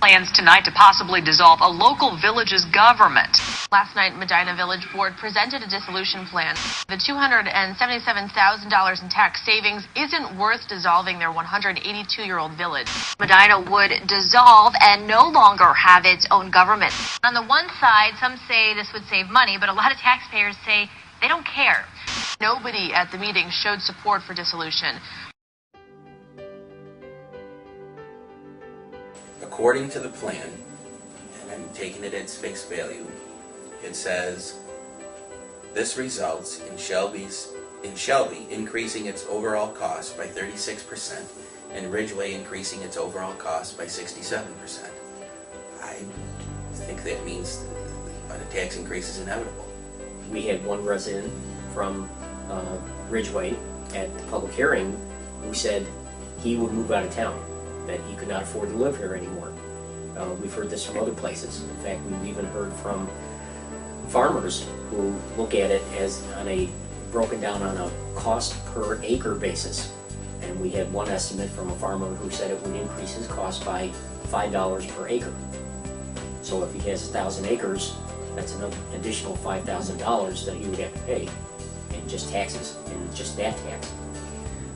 Plans tonight to possibly dissolve a local village's government. Last night, Medina Village Board presented a dissolution plan. The $277,000 in tax savings isn't worth dissolving their 182-year-old village. Medina would dissolve and no longer have its own government. On the one side, some say this would save money, but a lot of taxpayers say they don't care. Nobody at the meeting showed support for dissolution. According to the plan, and I'm taking it at its face value, it says, this results in Shelby increasing its overall cost by 36% and Ridgeway increasing its overall cost by 67%. I think that means a tax increase is inevitable. We had one resident from Ridgeway at the public hearing who said he would move out of town, that he could not afford to live here anymore. We've heard this from other places. In fact, we've even heard from farmers who look at it as broken down on a cost per acre basis. And we had one estimate from a farmer who said it would increase his cost by $5 per acre. So if he has 1,000 acres, that's an additional $5,000 that he would have to pay in just taxes, in just that tax.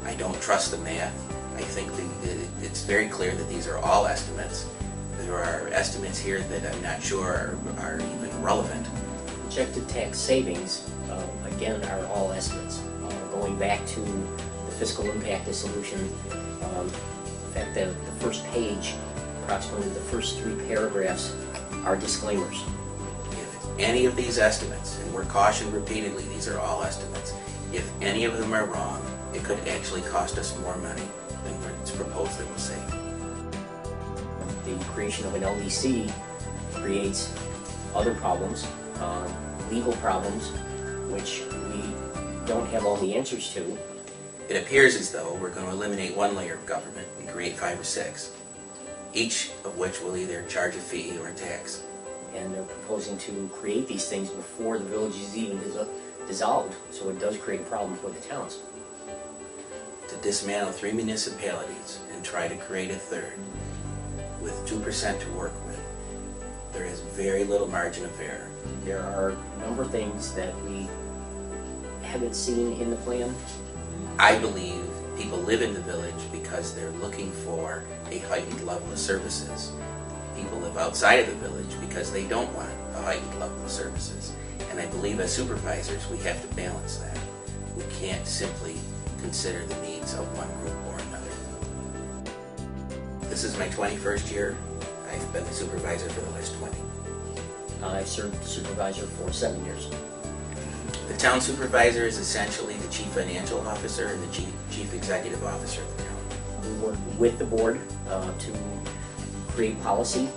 I don't trust the math. I think it's very clear that these are all estimates. There are estimates here that I'm not sure are even relevant. Projected tax savings, again, are all estimates. Going back to the fiscal impact dissolution, in fact, the first page, approximately the first 3 paragraphs, are disclaimers. If any of these estimates, and we're cautioned repeatedly, these are all estimates, if any of them are wrong, it could actually cost us more money than what's proposed that will save. The creation of an LDC creates other problems, legal problems, which we don't have all the answers to. It appears as though we're going to eliminate one layer of government and create 5 or 6, each of which will either charge a fee or a tax. And they're proposing to create these things before the village is even dissolved, so it does create a problem for the towns. To dismantle 3 municipalities and try to create a third with 2% to work with, there is very little margin of error. There are a number of things that we haven't seen in the plan. I believe people live in the village because they're looking for a heightened level of services. People live outside of the village because they don't want a heightened level of services. And I believe as supervisors we have to balance that. We can't simply consider the needs of one group or another. This is my 21st year. I've been the supervisor for the last 20. I've served supervisor for 7 years. The town supervisor is essentially the chief financial officer and the chief executive officer of the town. We work with the board to create policy,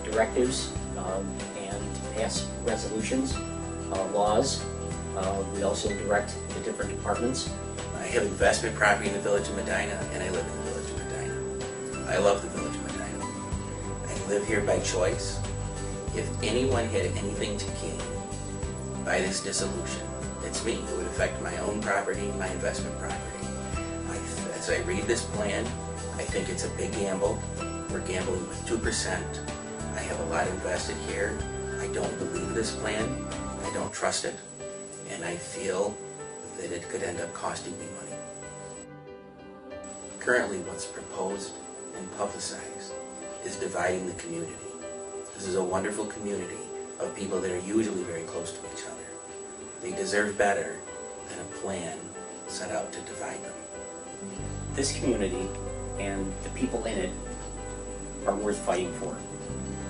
directives, and pass resolutions, laws. We also direct the different departments. I have investment property in the village of Medina, and I live in the village of Medina. I love the village of Medina. I live here by choice. If anyone had anything to gain by this dissolution, it's me. It would affect my own property, my investment property. As I read this plan, I think it's a big gamble. We're gambling with 2%. I have a lot invested here. I don't believe this plan. I don't trust it. And I feel that it could end up costing me money. Currently, what's proposed and publicized is dividing the community. This is a wonderful community of people that are usually very close to each other. They deserve better than a plan set out to divide them. This community and the people in it are worth fighting for.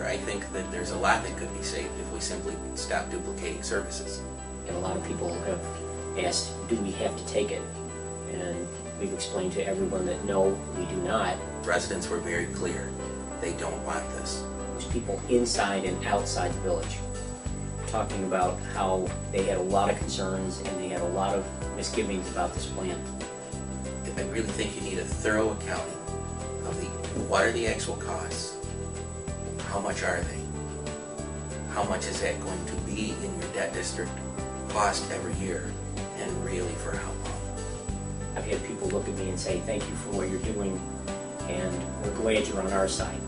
I think that there's a lot that could be saved if we simply stop duplicating services. And a lot of people have asked, do we have to take it? And we've explained to everyone that no, we do not. Residents were very clear. They don't want this. There's people inside and outside the village talking about how they had a lot of concerns and they had a lot of misgivings about this plan. I really think you need a thorough accounting of what are the actual costs, how much are they, how much is that going to be in your debt district cost every year, and really for how long. I've had people look at me and say, thank you for what you're doing, and we're glad you're on our side.